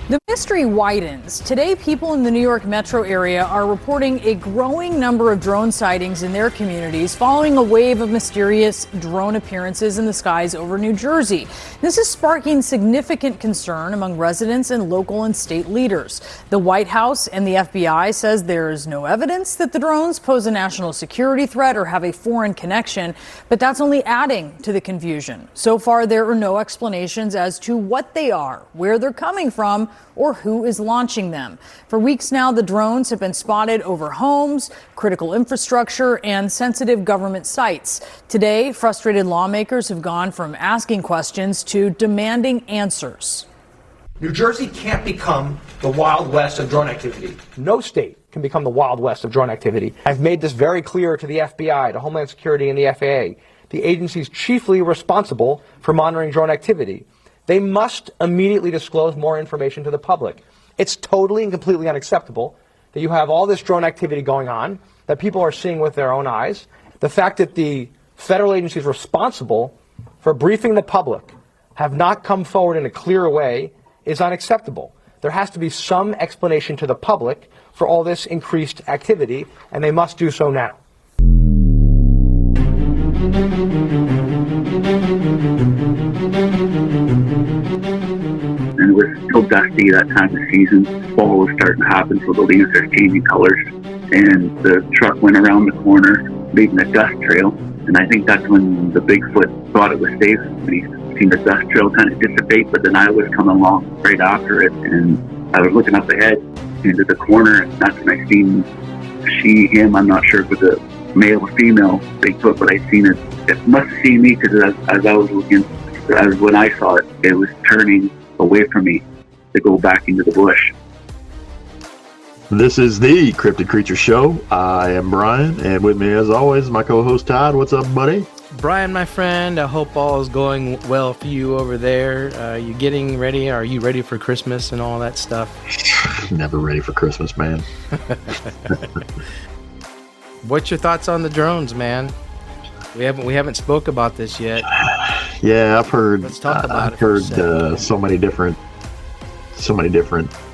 The mystery widens. Today, people in the New York metro area are reporting a growing number of drone sightings in their communities following a wave of mysterious drone appearances in the skies over New Jersey. This is sparking significant concern among residents and local and state leaders. The White House and the FBI says there is no evidence that the drones pose a national security threat or have a foreign connection, but that's only adding to the confusion. So far, there are no explanations as to what they are, where they're coming from, or who is launching them. For weeks now, the drones have been spotted over homes, critical infrastructure, and sensitive government sites. Today, frustrated lawmakers have gone from asking questions to demanding answers. New Jersey can't become the Wild West of drone activity. No state can become the Wild West of drone activity. I've made this very clear to the FBI, to Homeland Security, and the FAA, the agencies chiefly responsible for monitoring drone activity. They must immediately disclose more information to the public. It's totally and completely unacceptable that you have all this drone activity going on that people are seeing with their own eyes. The fact that the federal agencies responsible for briefing the public have not come forward in a clear way is unacceptable. There has to be some explanation to the public for all this increased activity, and they must do so now. And it was still dusty that time of season. Fall was starting to happen, so the leaves are changing colors. And the truck went around the corner, leaving a dust trail. And I think that's when the Bigfoot thought it was safe. And he seen the dust trail kind of dissipate, but then I was coming along right after it. And I was looking up ahead into the corner, and that's when I seen him. I'm not sure if it was a male or female Bigfoot, but I seen it. It must have seen me, because as I was looking, as when I saw it, it was turning away from me to go back into the bush. This is the Cryptid Creature Show. I am Brian, and with me as always, my co-host Todd. What's up, buddy? Brian, my friend, I hope all is going well for you over there. You getting ready? Are you ready for Christmas and all that stuff? Never ready for Christmas, man. What's your thoughts on the drones, man? We haven't spoke about this yet. Yeah, I've heard. Let's talk about I've heard so many different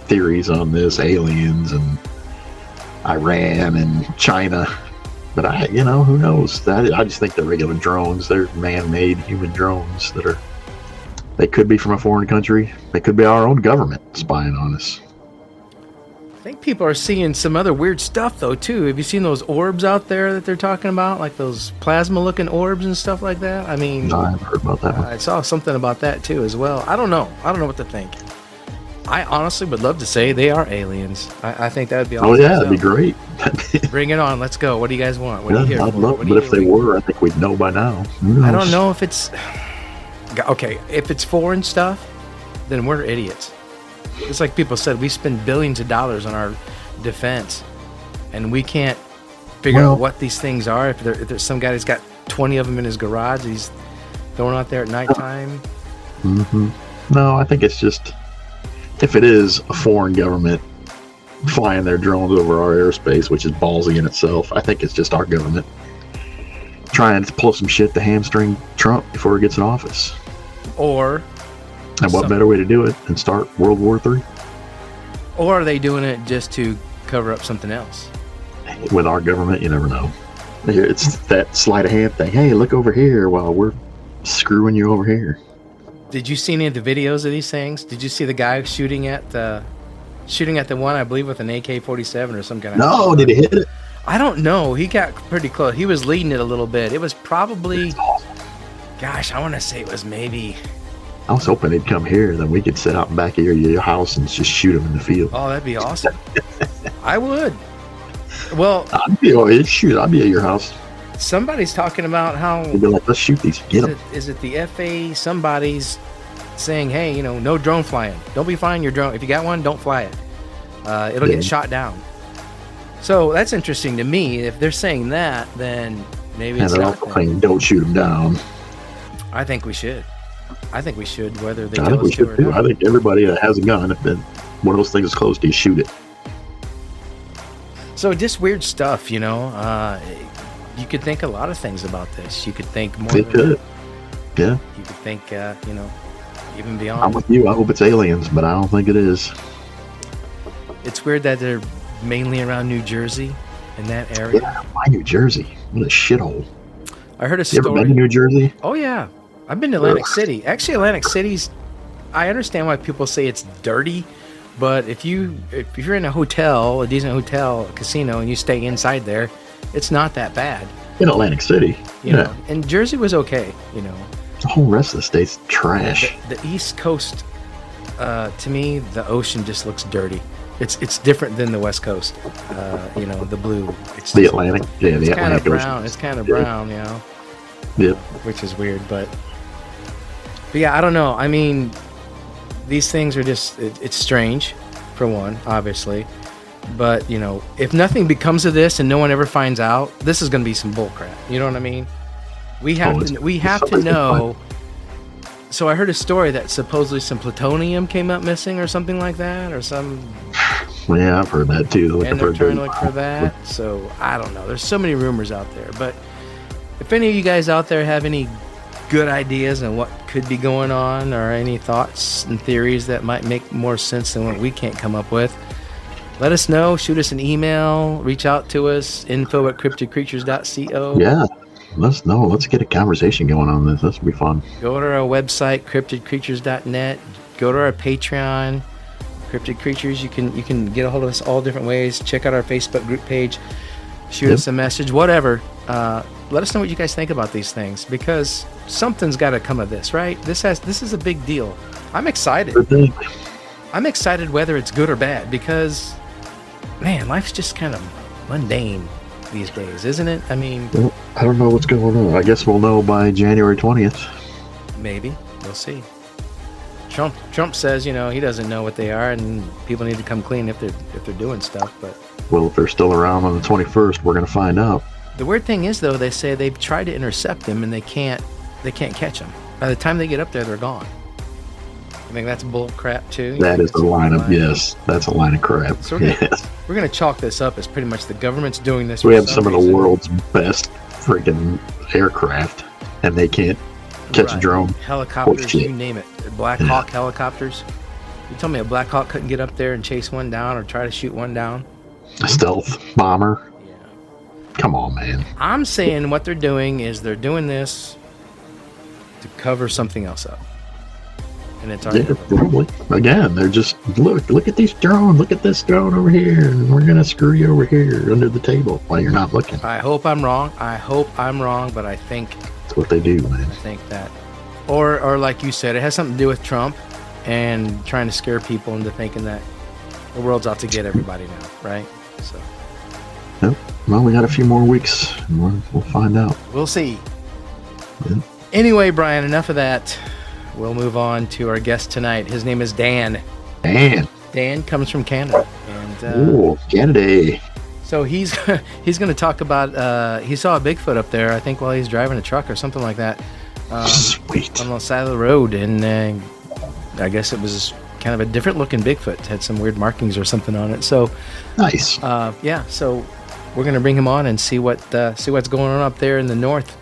theories on this: aliens and Iran and China. But who knows? I just think they're regular drones. They're man-made human drones they could be from a foreign country. They could be our own government spying on us. I think people are seeing some other weird stuff, though, too. Have you seen those orbs out there that they're talking about? Like those plasma-looking orbs and stuff like that? I mean... No, I haven't heard about that one. I saw something about that, too, as well. I don't know what to think. I honestly would love to say they are aliens. I think that would be awesome. Oh, yeah, that'd be great. Bring it on. Let's go. What do you guys want? What are you here I'd for? love, but if they were, I think we'd know by now. I don't know if it's... Okay, if it's foreign stuff, then we're idiots. It's like people said, we spend billions of dollars on our defense, and we can't figure out what these things are. If there's some guy that's got 20 of them in his garage, he's going out there at nighttime. Mm-hmm. No, I think it's just, if it is a foreign government flying their drones over our airspace, which is ballsy in itself, I think it's just our government trying to pull some shit to hamstring Trump before he gets in office. And what better way to do it than start World War III? Or are they doing it just to cover up something else? With our government, you never know. It's that sleight of hand thing. Hey, look over here while we're screwing you over here. Did you see any of the videos of these things? Did you see the guy shooting at the one, I believe, with an AK-47 or some kind of... No, did he hit it? I don't know. He got pretty close. He was leading it a little bit. It was probably... Gosh, I want to say it was maybe... I was hoping they'd come here, then we could sit out in back of your house and just shoot them in the field. Oh, that'd be awesome. I would. Well, I'd be at your house. Somebody's talking about how... They'd be like, let's shoot these. Get them. Is it the FA? Somebody's saying, hey, no drone flying. Don't be flying your drone. If you got one, don't fly it. It'll get shot down. So that's interesting to me. If they're saying that, then maybe it's they're not. also saying don't shoot them down. I think we should. Whether they I tell think we us to should or too. not. I think everybody that has a gun, if one of those things is close to you, shoot it. So just weird stuff, You could think a lot of things about this. You could think more. It could. Yeah. You could think, even I'm beyond. with you. I hope it's aliens, but I don't think it is. It's weird that they're mainly around New Jersey in that area. Yeah, why New Jersey? What a shithole. I heard a You ever been to story. New Jersey? Oh yeah, I've been to Atlantic Ugh. City. Actually, Atlantic City's. I understand why people say it's dirty, but if you're in a hotel, a decent hotel, a casino, and you stay inside there, it's not that bad. In Atlantic City. You know, and Jersey was okay. You know, The whole rest of the state's trash. the East Coast, to me, the ocean just looks dirty. It's different than the West Coast. You know, the blue. It's The Atlantic. Yeah, the It's kind of Atlantic Ocean. brown. It's kind of Yeah. brown. You know. Yep. Which is weird, but yeah, I don't know. I mean, these things are just it's strange, for one, obviously, but you know, if nothing becomes of this and no one ever finds out, this is going to be some bull crap. You know what I mean? We have to know. So I heard a story that supposedly some plutonium came up missing or something like that, or some, Yeah, I've heard that too. and they're trying to look for that. So I don't know. There's so many rumors out there, but if any of you guys out there have any good ideas on what could be going on, or any thoughts and theories that might make more sense than what we can't come up with, let us know. Shoot us an email, reach out to us, info@cryptidcreatures.co. Yeah. Let's know. Let's get a conversation going on this. This will be fun. Go to our website, cryptidcreatures.net. Go to our Patreon, Cryptid Creatures. You can get a hold of us all different ways. Check out our Facebook group page. Shoot us a message, whatever. Let us know what you guys think about these things, because something's got to come of this, right? This is a big deal. I'm excited. Good thing. I'm excited whether it's good or bad, because, man, life's just kind of mundane these days, isn't it? I mean, Well, I don't know what's going on. I guess we'll know by January 20th. maybe. We'll see. Trump says, you know, he doesn't know what they are, and people need to come clean if they're doing stuff, but Well, if they're still around on the 21st, we're going to find out. the weird thing is, though, they say they've tried to intercept them and they can't catch them. By the time they get up there, they're gone. I think that's bull crap too. That is a line of, Line. yes, that's a line of crap. So we're Yes. gonna chalk this up as pretty much the government's doing this. We for have some of the reason. world's best freaking aircraft, and they can't catch a Right. drone. Helicopters, Bullshit. you name it. Black Hawk helicopters. You told me a Black Hawk couldn't get up there and chase one down or try to shoot one down. A stealth bomber. Yeah. Come on, man. I'm saying what they're doing is they're doing this to cover something else up. And it's our Yeah, government. probably. Again, they're just, look at these drones. Look at this drone over here. And we're going to screw you over here under the table while you're not looking. I hope I'm wrong. But I think That's what they do, man. that. Or like you said, it has something to do with Trump and trying to scare people into thinking that the world's out to get everybody now, right? So Yep. Well, we got a few more weeks, and we'll find out. we'll see. Yeah. Anyway, Brian, enough of that. We'll move on to our guest tonight. His name is Dan. And, Dan comes from Canada, and ooh, Canada. so he's he's going to talk about. He saw a Bigfoot up there, I think, while he's driving a truck or something like that, Sweet. on the side of the road, and I guess it was kind of a different looking Bigfoot. It had some weird markings or something on it. So Nice. yeah, so we're going to bring him on and see what's going on up there in the north.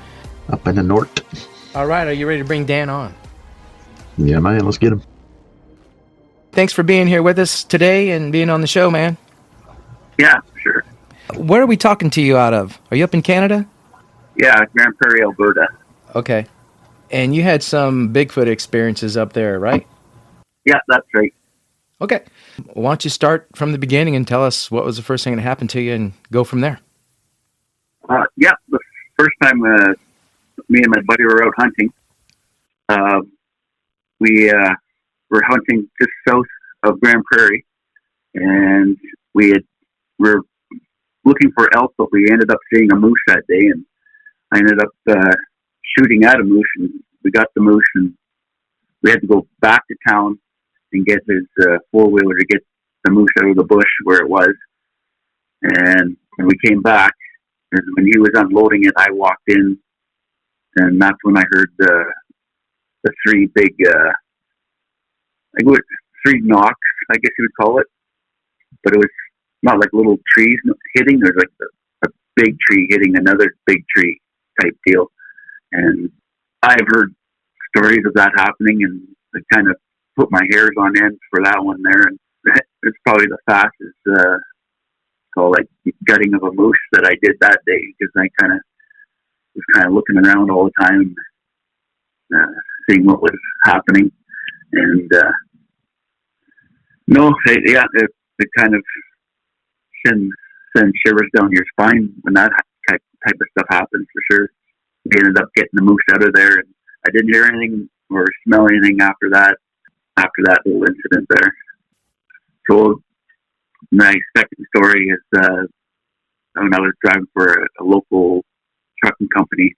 Up in the north. All right, are you ready to bring Dan on? Yeah, man, let's get him. Thanks for being here with us today and being on the show, man. Yeah, sure. Where are we talking to you out of? Are you up in Canada? Yeah, Grand Prairie, Alberta. Okay. And you had some Bigfoot experiences up there, right? Yeah, that's right. Okay. Why don't you start from the beginning and tell us what was the first thing that happened to you and go from there? Yeah, the first time me and my buddy were out hunting, we were hunting just south of Grand Prairie, and were looking for elk, but we ended up seeing a moose that day, and I ended up shooting at a moose, and we got the moose, and we had to go back to town and get his four-wheeler to get the moose out of the bush where it was, and when we came back, and when he was unloading it, I walked in, and that's when I heard the three big, three knocks, I guess you would call it. But it was not like little trees hitting. There's like a big tree hitting another big tree type deal. And I've heard stories of that happening, and I kind of put my hairs on end for that one there, and it's probably the fastest call like gutting of a moose that I did that day, because I was looking around all the time, seeing what was happening, and it kind of sends shivers down your spine when that type of stuff happens, for sure. We ended up getting the moose out of there, and I didn't hear anything or smell anything after that little incident there. So my second story is when I was driving for a local trucking company.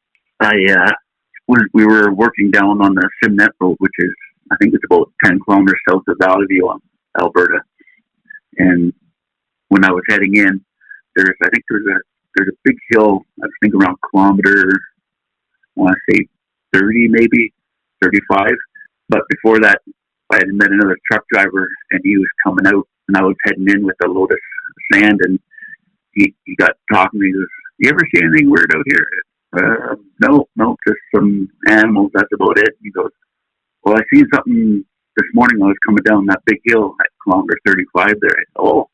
We were working down on the Simnet Road, which is, I think it's about 10 kilometers south of Valleyview, Alberta. And when I was heading in, there's a big hill, I think around kilometer, I want to say 30, maybe 35. But before that, I had met another truck driver, and he was coming out, and I was heading in with a load of sand, and he got talking to me. He goes, "You ever see anything weird out here?" No, just some animals. That's about it. He goes, "Well, I seen something this morning. I was coming down that big hill at kilometer 35 there." I said, "Oh,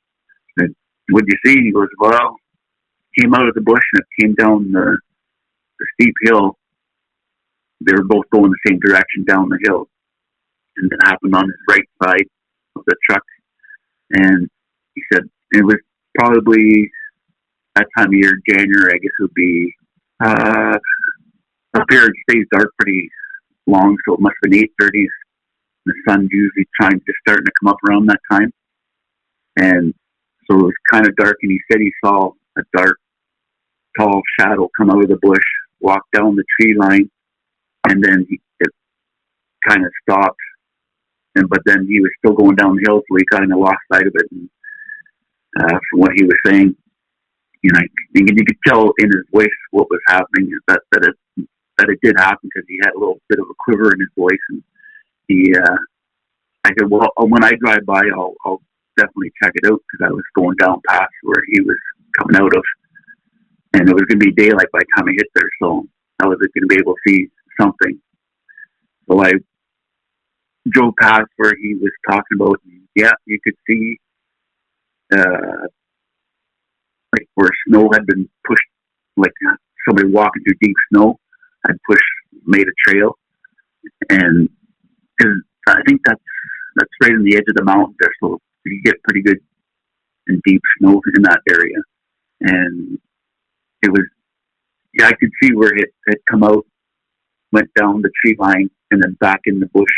what'd you see?" He goes, "Well, came out of the bush and it came down the steep hill. They were both going the same direction down the hill, and it happened on his right side of the truck." And he said it was probably that time of year, January, I guess it would be. Up here it stays dark pretty long, so it must have been 8:30. The sun's usually starting to come up around that time, and so it was kind of dark. And he said he saw a dark, tall shadow come out of the bush, walk down the tree line, and then it kind of stopped. But then he was still going downhill, so he kind of lost sight of it. And from what he was saying, you could tell in his voice what was happening, that it did happen, because he had a little bit of a quiver in his voice. And I said, "Well, when I drive by, I'll definitely check it out," because I was going down past where he was coming out of, and it was going to be daylight by the time I hit there, so I was going to be able to see something. So I drove past where he was talking about, and yeah, you could see like where snow had been pushed, like somebody walking through deep snow had made a trail. And I think that's right on the edge of the mountain there, so you get pretty good and deep snow in that area. And it was, I could see where it had come out, went down the tree line, and then back in the bush,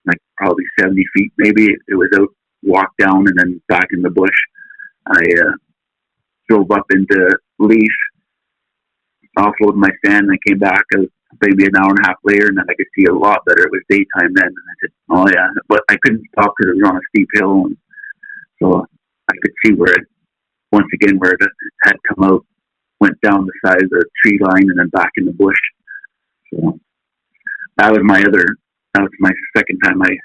like probably 70 feet maybe. It was out, walked down, and then back in the bush. I drove up into Leaf, offloaded my stand, and I came back maybe an hour and a half later, and then I could see a lot better. It was daytime then, and I said, "Oh yeah," but I couldn't stop because it was on a steep hill, and so I could see where it had come out, went down the side of the tree line, and then back in the bush. So that was my second time I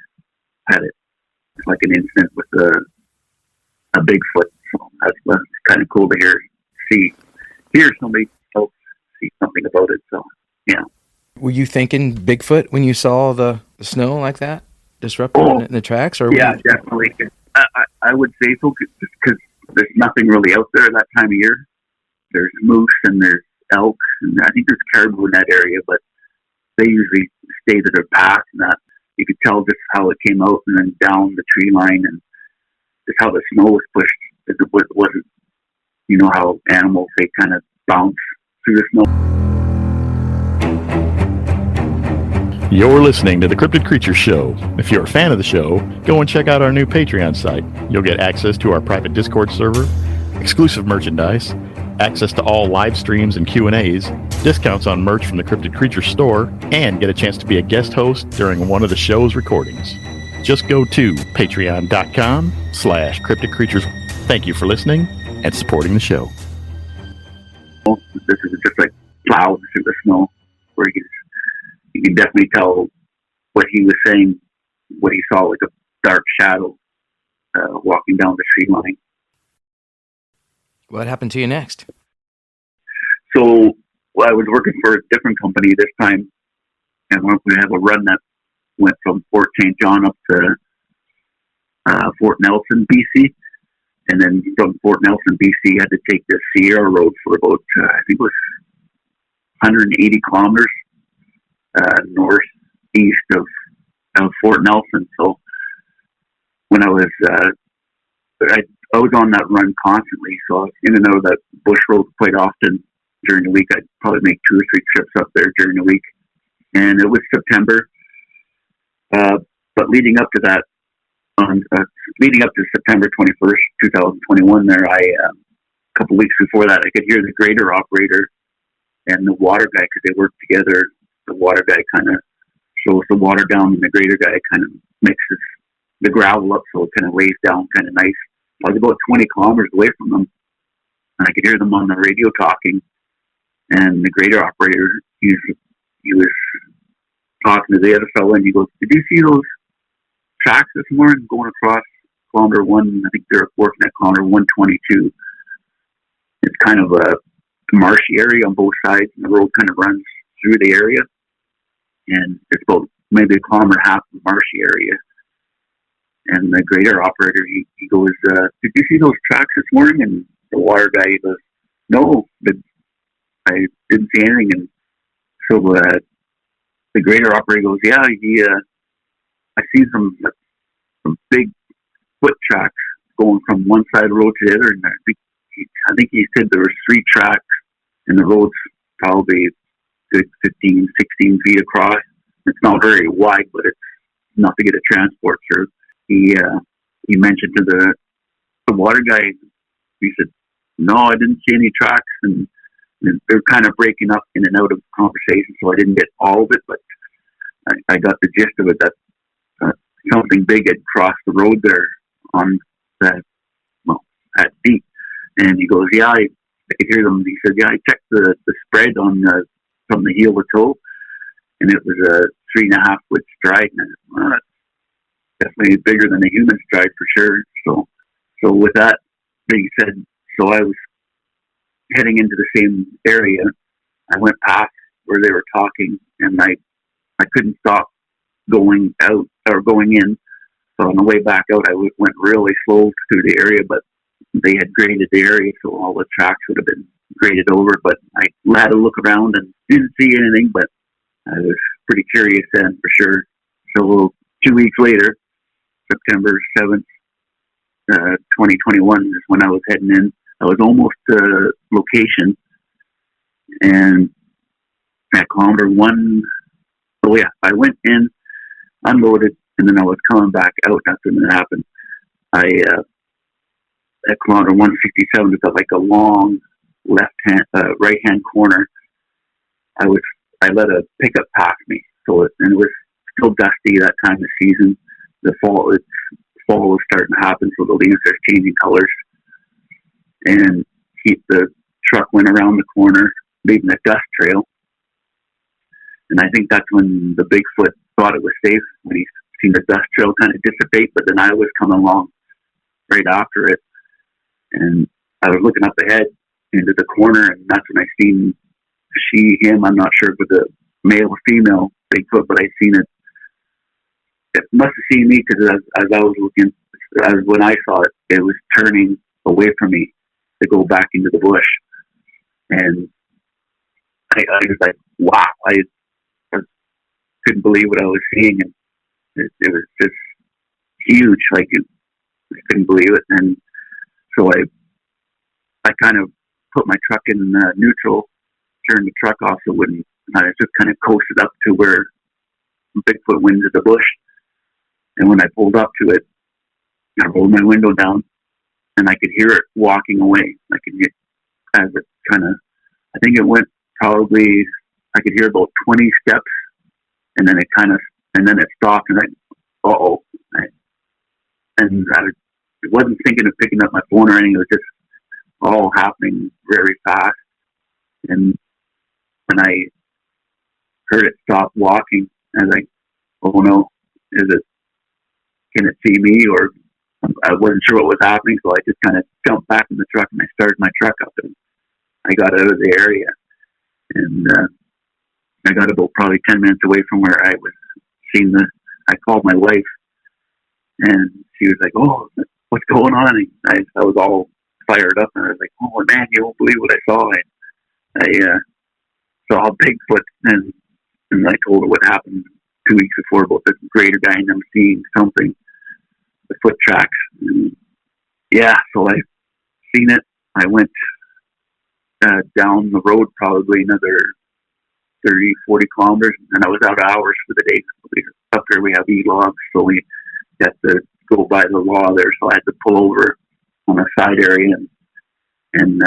had it. It's like an incident with a Bigfoot. So that's kind of cool to hear somebody else see something about it. So yeah. Were you thinking Bigfoot when you saw the snow like that disrupted in the tracks? Or yeah, definitely. I would say so, because there's nothing really out there that time of year. There's moose and there's elk, and I think there's caribou in that area, but they usually stay to their path, and that you could tell just how it came out and then down the tree line, and just how the snow was pushed. It wasn't, how animals, they kind of bounce through the snow. You're listening to the Cryptid Creatures Show. If you're a fan of the show, go and check out our new Patreon site. You'll get access to our private Discord server, exclusive merchandise, access to all live streams and Q&As, discounts on merch from the Cryptid Creatures store, and get a chance to be a guest host during one of the show's recordings. Just go to patreon.com/Cryptid Creatures. Thank you for listening and supporting the show. This is just like plowed through the snow, where you can definitely tell what he was saying, what he saw, like a dark shadow walking down the tree line. What happened to you next? So I was working for a different company this time, and we have a run that went from Fort St. John up to Fort Nelson, BC. And then from Fort Nelson, BC, had to take the Sierra Road for about, I think it was 180 kilometers northeast of Fort Nelson. So when I was was on that run constantly, so I was in and out of that bush road quite often during the week. I'd probably make 2 or 3 trips up there during the week. And it was September. But leading up to that, leading up to September 21st, 2021 there, a couple weeks before that, I could hear the grader operator and the water guy, because they worked together. The water guy kind of slows the water down, and the grader guy kind of mixes the gravel up so it kind of lays down kind of nice. I was about 20 kilometers away from them, and I could hear them on the radio talking. And the grader operator, he was talking to the other fellow, and he goes, "Did you see those tracks this morning going across kilometer 1? I think they're working at kilometer 122. It's kind of a marshy area on both sides, and the road kind of runs through the area. And it's about maybe a kilometer and a half of the marshy area." And the grader operator, he goes, "Did you see those tracks this morning?" And the water guy, he goes, "No, I didn't see anything." And so the grader operator goes, "Yeah, I see some big foot tracks going from one side of the road to the other." And I think he said there were 3 tracks, and the road's probably good 15, 16 feet across. It's not very wide, but it's enough to get a transport through. He mentioned to the water guy, he said, "No, I didn't see any tracks." And they're kind of breaking up in and out of conversation, so I didn't get all of it, but I got the gist of it, that something big had crossed the road there on that deep. And he goes, "Yeah, I could hear them." He said, "Yeah, I checked the spread on from the heel to toe, and it was a 3.5 foot stride." And I said, "Well, that's definitely bigger than a human stride for sure." So with that being said, so I was heading into the same area. I went past where they were talking, and I couldn't stop going out or going in. So on the way back out, I went really slow through the area, but they had graded the area, so all the tracks would have been graded over. But I had a look around and didn't see anything, but I was pretty curious then for sure. So 2 weeks later, September 7th, 2021 is when I was heading in. I was almost to location, and at kilometer 1, I went in, unloaded, and then I was coming back out. That's when it happened. At kilometer 167, it's like a long right hand corner. I let a pickup pass me, and it was still dusty that time of season. The fall was starting to happen, so the leaves are changing colors. And the truck went around the corner, leaving a dust trail. And I think that's when the Bigfoot thought it was safe, when he seen the dust trail kind of dissipate. But then I was coming along right after it, and I was looking up ahead into the corner, and that's when I seen him. I'm not sure if it was a male or female Bigfoot, but I seen it. It must have seen me, because as I was looking, when I saw it, it was turning away from me to go back into the bush. And I was like, wow, I couldn't believe what I was seeing. And it was just huge. Like, I couldn't believe it. And so I kind of put my truck in neutral, turned the truck off so it wouldn't, and I just kind of coasted up to where Bigfoot went into the bush. And when I pulled up to it, I rolled my window down, and I could hear it walking away. I could hear as it kind of, I think it went probably, I could hear about 20 steps, and then it stopped, and I wasn't thinking of picking up my phone or anything. It was just all happening very fast. And when I heard it stop walking, I was like, oh no, can it see me? Or I wasn't sure what was happening, so I just kind of jumped back in the truck, and I started my truck up, and I got out of the area. And I got about probably 10 minutes away from where I was seeing I called my wife, and she was like, "Oh, what's going on?" And I was all fired up, and I was like, "Oh man, you won't believe what I saw." I saw Bigfoot, and I told her what happened 2 weeks before about the greater guy and them seeing something, the foot tracks. And yeah, so I seen it. I went down the road probably another 30, 40 kilometers, and I was out hours for the day. Up there we have e-logs, so we had to go by the law there, so I had to pull over on a side area and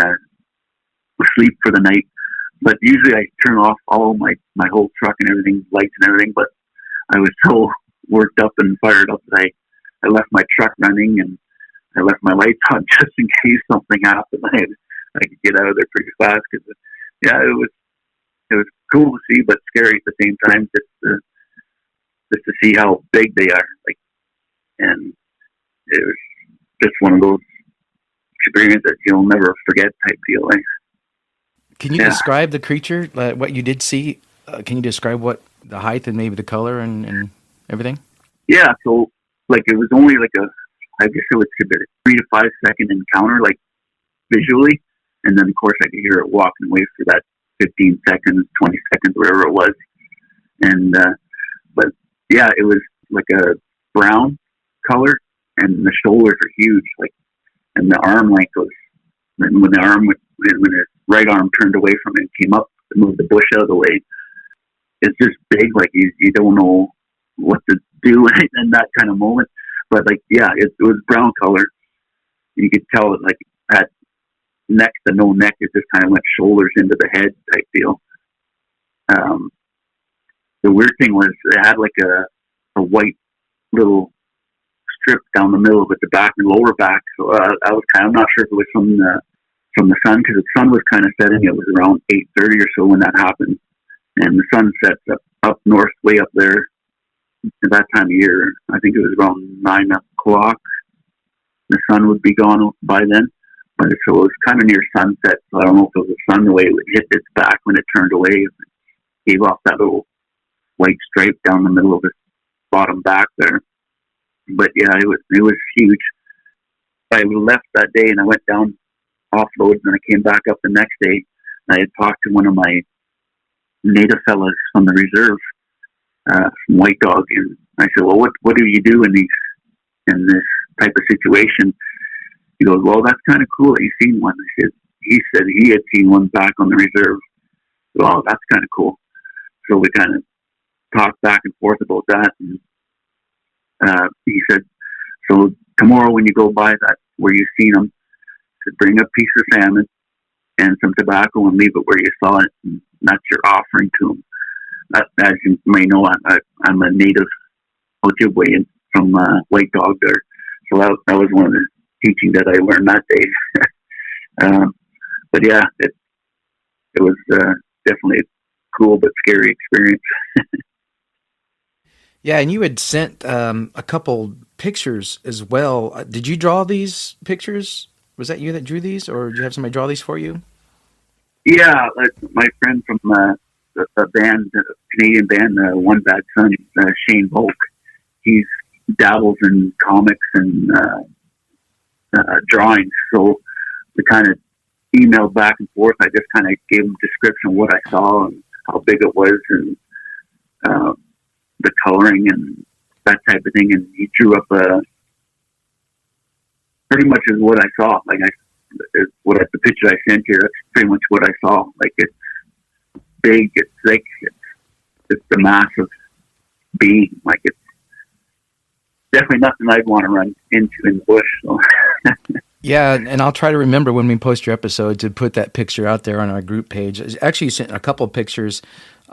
sleep for the night. But usually I turn off all my whole truck and everything, lights and everything, but I was so worked up and fired up that I left my truck running, and I left my lights on just in case something happened. I could get out of there pretty fast, because yeah, it was cool to see, but scary at the same time, just to see how big they are. Like, and it was just one of those experiences that you'll never forget type deal. Like, Can you describe the creature, what you did see? Can you describe what the height and maybe the color and everything? Yeah, so like it was only like I guess it was a 3 to 5 second encounter, like visually, and then of course I could hear it walking away for that 15 seconds, 20 seconds, whatever it was. And but yeah, it was like a brown color, and the shoulders are huge, like, and the arm length was, and when his right arm turned away from it and came up to move the bush out of the way, it's just big, like you don't know what to do in that kind of moment. But like, yeah, it was brown color. You could tell it like had neck to no neck. It just kind of went shoulders into the head type deal. The weird thing was it had like a white little strip down the middle of it, the back and lower back. So I was I'm not sure if it was from the sun, because the sun was kind of setting. It was around 8:30 or so when that happened, and the sun sets up north, way up there at that time of year. I think it was around 9 o'clock. The sun would be gone by then, but so it was kind of near sunset. So I don't know if it was the sun, the way it would hit its back when it turned away, it gave off that little white stripe down the middle of its bottom back there. But yeah, it was huge. I left that day and I went down offload, and I came back up the next day. And I had talked to one of my native fellas from the reserve, from White Dog, and I said, "Well, what do you do in this type of situation?" He goes, "Well, that's kind of cool that you've seen one." He said he had seen one back on the reserve. Well, that's kind of cool. So we kind of talked back and forth about that, and he said, "So tomorrow when you go by that where you've seen them, to bring a piece of salmon and some tobacco and leave it where you saw it, and that's your offering to them." As you may know, I'm a native Ojibwe from White Dog there, so that was one of the teaching that I learned that day. But yeah, it was definitely a cool but scary experience. Yeah, and you had sent a couple pictures as well. Did you draw these pictures? Was that you that drew these, or did you have somebody draw these for you? Yeah, my friend from the band, the Canadian band, One Bad Son, Shane Volk. He dabbles in comics and drawings, so we kind of emailed back and forth. I just kind of gave him a description of what I saw and how big it was, and the coloring and that type of thing, and he drew up pretty much is what I saw. Like the picture I sent you, that's pretty much what I saw. Like, it's big, it's thick, it's a massive being. Like, it's definitely nothing I'd want to run into in the bush. So. Yeah, and I'll try to remember when we post your episode to put that picture out there on our group page. Actually, you sent a couple of pictures.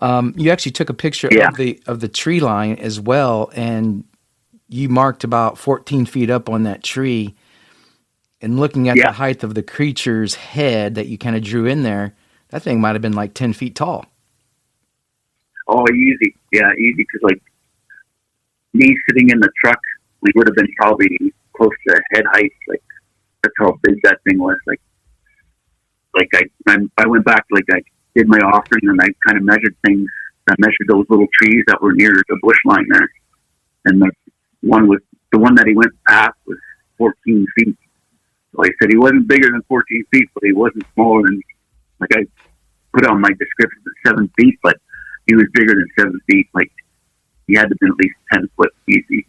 You actually took a picture of the tree line as well, and you marked about 14 feet up on that tree. And looking at the height of the creature's head that you kind of drew in there, that thing might have been like 10 feet tall. Oh, easy. Yeah, easy, because like me sitting in the truck, we would have been probably close to head height. Like, that's how big that thing was. Like I went back, like I did my offering, and I kind of measured things. I measured those little trees that were near the bush line there, and the one that he went past was 14 feet. So I said he wasn't bigger than 14 feet, but he wasn't smaller than, like I put on my description, 7 feet, but he was bigger than 7 feet. Like he had to be at least 10 foot easy.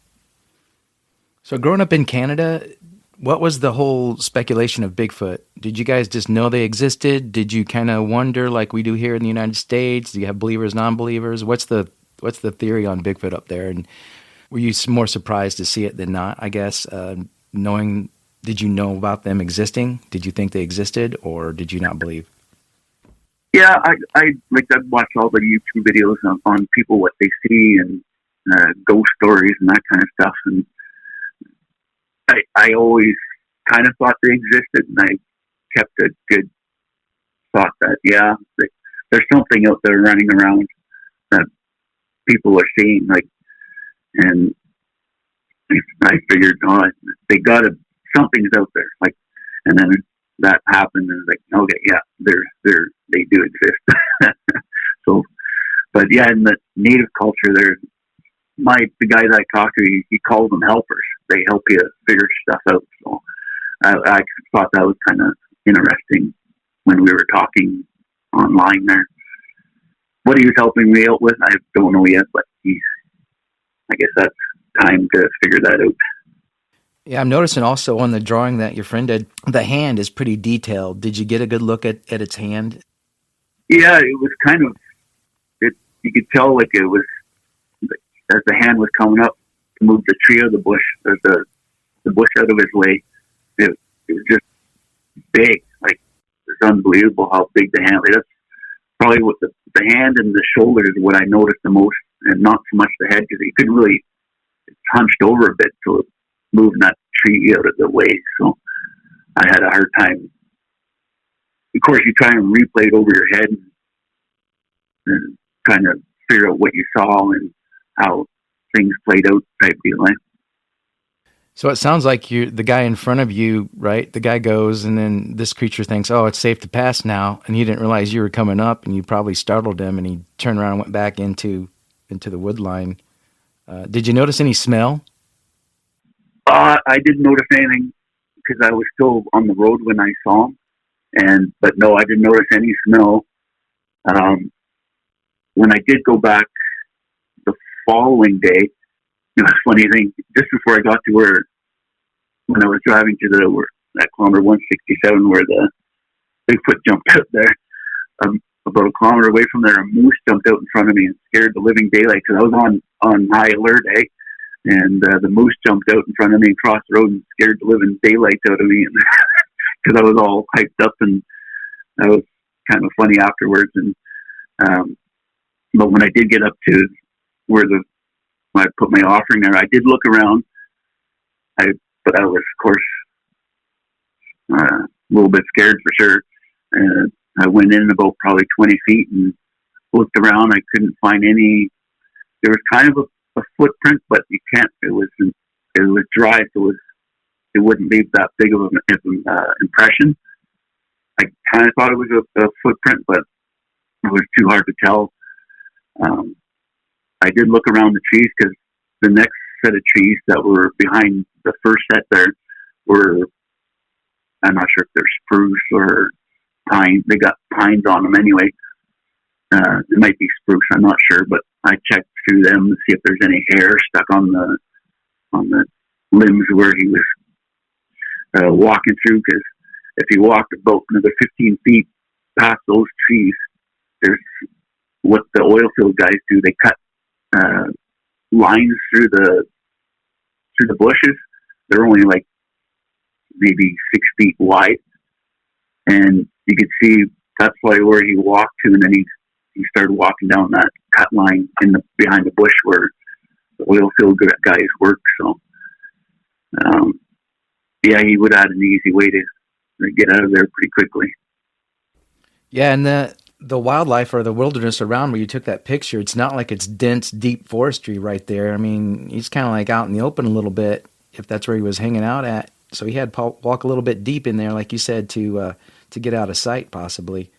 So growing up in Canada, what was the whole speculation of Bigfoot? Did you guys just know they existed? Did you kind of wonder like we do here in the United States? Do you have believers, non-believers? What's the theory on Bigfoot up there? And were you more surprised to see it than not, I guess, knowing, did you know about them existing? Did you think they existed, or did you not believe? Yeah, I'd watch all the YouTube videos on people, what they see, and ghost stories and that kind of stuff. And I always kind of thought they existed, and I kept a good thought that, yeah, there's something out there running around that people are seeing, like, and I figured, they something's out there, like, and then that happened, and like, okay, yeah, they do exist. So, but yeah, in the native culture, the guy that I talked to, he calls them helpers. They help you figure stuff out. So I thought that was kind of interesting when we were talking online there. What he was helping me out with, I don't know yet, but I guess that's time to figure that out. Yeah, I'm noticing also on the drawing that your friend did, the hand is pretty detailed. Did you get a good look at its hand? Yeah, it was kind of, you could tell like it was, as the hand was coming up to move the tree out of the bush, or the bush out of his way, it was just big. Like, it's unbelievable how big the hand was. That's probably what the hand and the shoulders is what I noticed the most, and not so much the head, because he couldn't really, it's hunched over a bit to moving that tree out of the way. So I had a hard time. Of course, you try and replay it over your head and kind of figure out what you saw and how things played out type deal. So it sounds like the guy in front of you, right? The guy goes, and then this creature thinks, oh, it's safe to pass now. And he didn't realize you were coming up, and you probably startled him, and he turned around and went back into the wood line. Did you notice any smell? I didn't notice anything because I was still on the road when I saw him. But no, I didn't notice any smell. When I did go back the following day, funny thing, just before I got to when I was driving to that kilometer 167 where the Bigfoot jumped out there, about a kilometer away from there, a moose jumped out in front of me and scared the living daylight, because I was on high alert, and the moose jumped out in front of me and crossed the road and scared the living daylights out of me, because I was all hyped up, and that was kind of funny afterwards. And but when I did get up to where when I put my offering there, I did look around. But I was, of course, a little bit scared for sure. And I went in about probably 20 feet and looked around. I couldn't find any. There was kind of a footprint, but you can't. It was dry, so it wouldn't leave that big of an impression. I kind of thought it was a footprint, but it was too hard to tell. I did look around the trees, because the next set of trees that were behind the first set there were, I'm not sure if they're spruce or pine. They got pines on them anyway. It might be spruce, I'm not sure, but I checked through them to see if there's any hair stuck on the limbs where he was walking through, because if he walked about another 15 feet past those trees, there's what the oil field guys do. They cut lines through the bushes. They're only like maybe 6 feet wide, and you could see that's why where he walked to, and then he started walking down that cut line behind the bush where the oil field guys work. So yeah, he would have had an easy way to get out of there pretty quickly. Yeah, and the wildlife or the wilderness around where you took that picture, it's not like it's dense, deep forestry right there. I mean, he's kind of like out in the open a little bit, if that's where he was hanging out at. So he had to walk a little bit deep in there, like you said, to get out of sight, possibly.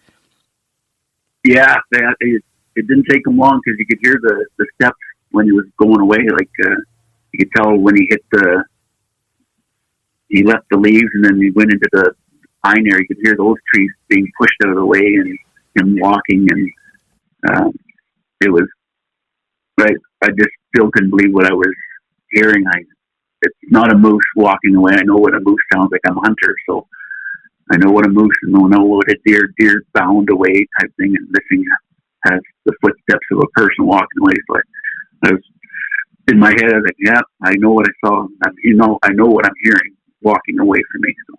Yeah, it didn't take him long, because you could hear the steps when he was going away. Like You could tell when he left the leaves and then he went into the pine area. You could hear those trees being pushed out of the way and him walking. And it was, I just still couldn't believe what I was hearing. It's not a moose walking away. I know what a moose sounds like. I'm a hunter, so I know what a moose and I know what a deer bound away type thing. And this thing has the footsteps of a person walking away. So I was in my head. I was like, yeah, I know what I saw. I know what I'm hearing walking away from me. So.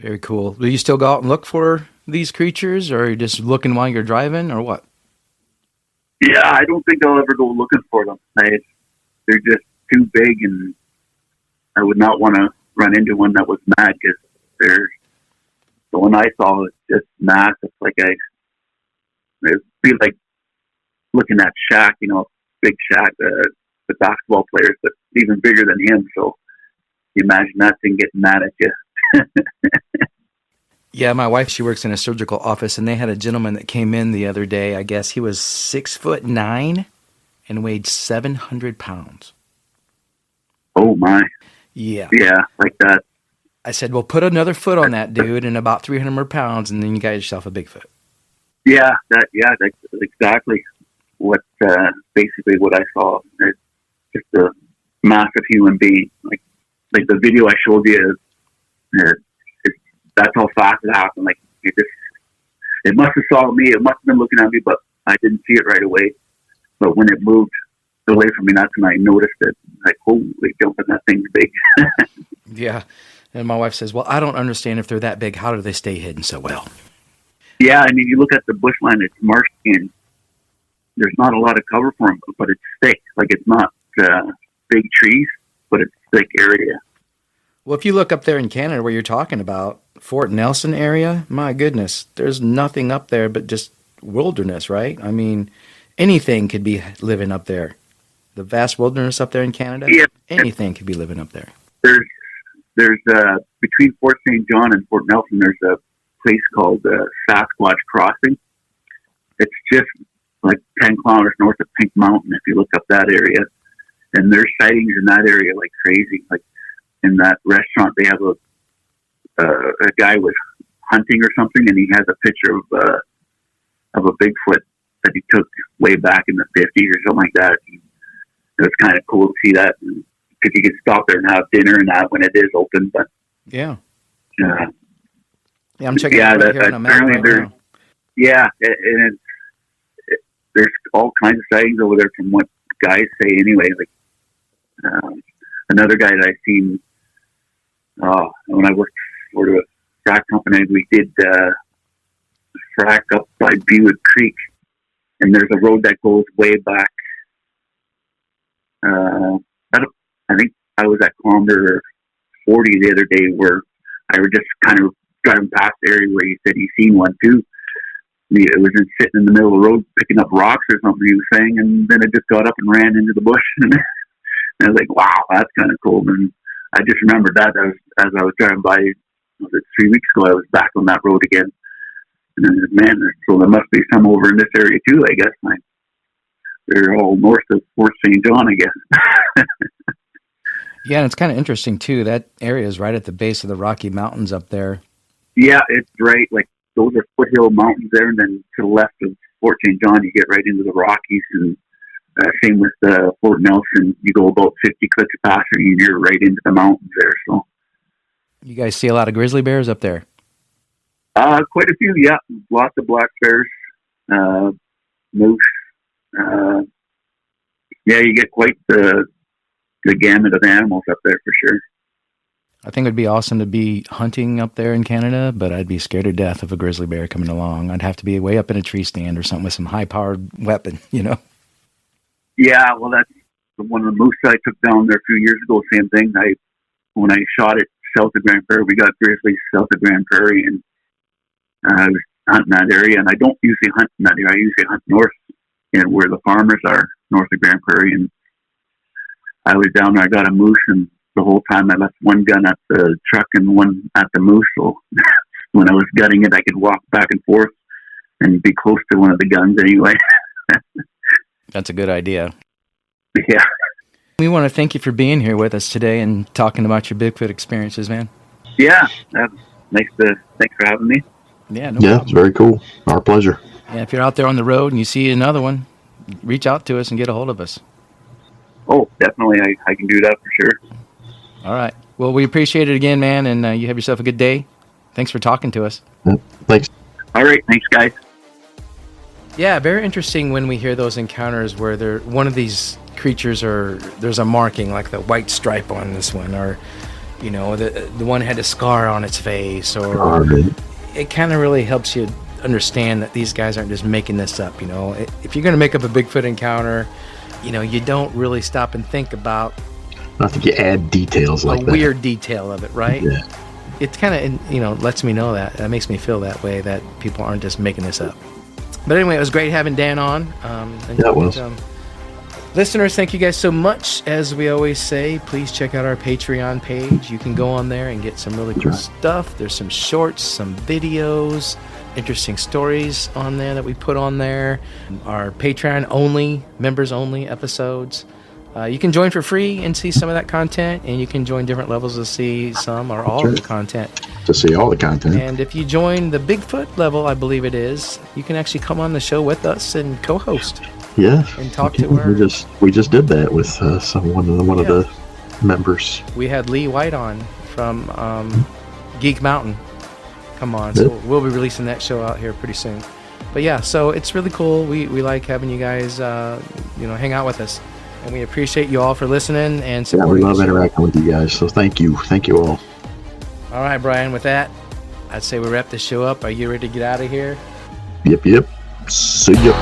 Very cool. Do you still go out and look for these creatures, or are you just looking while you're driving, or what? Yeah, I don't think I'll ever go looking for them. They're just too big, and I would not want to run into one that was mad, because the one I saw was just massive. Like it feel like looking at Shaq, big Shaq, the basketball players, but even bigger than him. So you imagine that thing getting mad at you. Yeah, my wife, she works in a surgical office, and they had a gentleman that came in the other day. I guess he was 6'9" and weighed 700 pounds. Oh my. Yeah. Yeah, like that. I said, well, put another foot on that dude and about 300 more pounds, and then you got yourself a Bigfoot. Yeah, that's exactly what, basically what I saw. It's just a massive human being. Like the video I showed you, that's how fast it happened. Like it must have saw me. It must have been looking at me, but I didn't see it right away. But when it moved away from me, that's when I noticed it. Like, holy jumping, that thing's big. Yeah. And my wife says, well, I don't understand if they're that big. How do they stay hidden so well? Yeah, I mean, you look at the bushland, it's marshy, and there's not a lot of cover for them, but it's thick. Like, it's not big trees, but it's thick area. Well, if you look up there in Canada where you're talking about, Fort Nelson area, my goodness, there's nothing up there but just wilderness, right? I mean, anything could be living up there. The vast wilderness up there in Canada, yeah. Anything could be living up there. There's between Fort St. John and Fort Nelson, there's a place called Sasquatch Crossing. It's just like 10 kilometers north of Pink Mountain, if you look up that area. And there's sightings in that area like crazy. Like in that restaurant, they have a guy was hunting or something, and he has a picture of a Bigfoot that he took way back in the 50s or something like that. It was kind of cool to see that, because you could stop there and have dinner and that when it is open. But yeah, yeah, I'm checking it out right here on a map right now. Yeah, and there's all kinds of sightings over there from what guys say. Anyway, like another guy that I seen when I worked for the frac company, we did frac up by Bewick Creek, and there's a road that goes way back. I think I was at kilometer 40 the other day, where I was just kind of driving past the area where he said he seen one too. It was just sitting in the middle of the road picking up rocks or something, he was saying, and then it just got up and ran into the bush. And I was like, wow, that's kind of cool. And I just remembered that as I was driving by, was it 3 weeks ago, I was back on that road again. And then, man, so there must be some over in this area too, I guess. They're all north of Fort St. John, I guess. Yeah, and it's kind of interesting too. That area is right at the base of the Rocky Mountains up there. Yeah, it's right. Like, those are foothill mountains there, and then to the left of Fort St. John, you get right into the Rockies. And same with Fort Nelson. You go about 50 clicks past, and you're right into the mountains there. So, you guys see a lot of grizzly bears up there? Quite a few, yeah. Lots of black bears, moose. Yeah, you get quite the gamut of animals up there for sure. I think it'd be awesome to be hunting up there in Canada, but I'd be scared to death of a grizzly bear coming along. I'd have to be way up in a tree stand or something with some high-powered weapon, Yeah, well, that's one of the moose I took down there a few years ago. Same thing. When I shot it south of Grand Prairie, we got grizzlies south of Grand Prairie, and I was hunting that area. And I don't usually hunt in that area. I usually hunt north, and where the farmers are, north of Grand Prairie. And I was down there. I got a moose, and the whole time I left one gun at the truck and one at the moose. So when I was gutting it, I could walk back and forth and be close to one of the guns anyway. That's a good idea. Yeah. We want to thank you for being here with us today and talking about your Bigfoot experiences, man. Yeah, that's thanks for having me. Yeah, no Yeah, problem. it's very cool. Our pleasure. Yeah, if you're out there on the road and you see another one, reach out to us and get a hold of us. Oh, definitely, I can do that for sure. All right. Well, we appreciate it again, man, and you have yourself a good day. Thanks for talking to us. Thanks. All right, thanks, guys. Yeah, very interesting when we hear those encounters where one of these creatures, or there's a marking like the white stripe on this one, or the one had a scar on its face, or it kind of really helps you understand that these guys aren't just making this up. If you're going to make up a Bigfoot encounter, you don't really stop and think about I think you add details like a that. weird detail of it, right? Yeah. It kind of lets me know that makes me feel that way, that people aren't just making this up. But anyway, it was great having Dan on. Yeah, it was. Listeners, thank you guys so much. As we always say, please check out our Patreon page. You can go on there and get some really cool stuff. There's some shorts, some videos, interesting stories on there that we put on there. Our Patreon only, members only episodes. You can join for free and see some of that content, and you can join different levels to see some or all of the content. To see all the content. And if you join the Bigfoot level, I believe it is, you can actually come on the show with us and co-host. Yeah. And talk to her. We just did that with one of the members. We had Lee White on from Geek Mountain. Come on. So we'll be releasing that show out here pretty soon. But yeah, so it's really cool. We like having you guys hang out with us. And we appreciate you all for listening and supporting. Yeah, we love interacting with you guys. So thank you all. All right, Brian, with that, I'd say we wrap this show up. Are you ready to get out of here? Yep. See ya.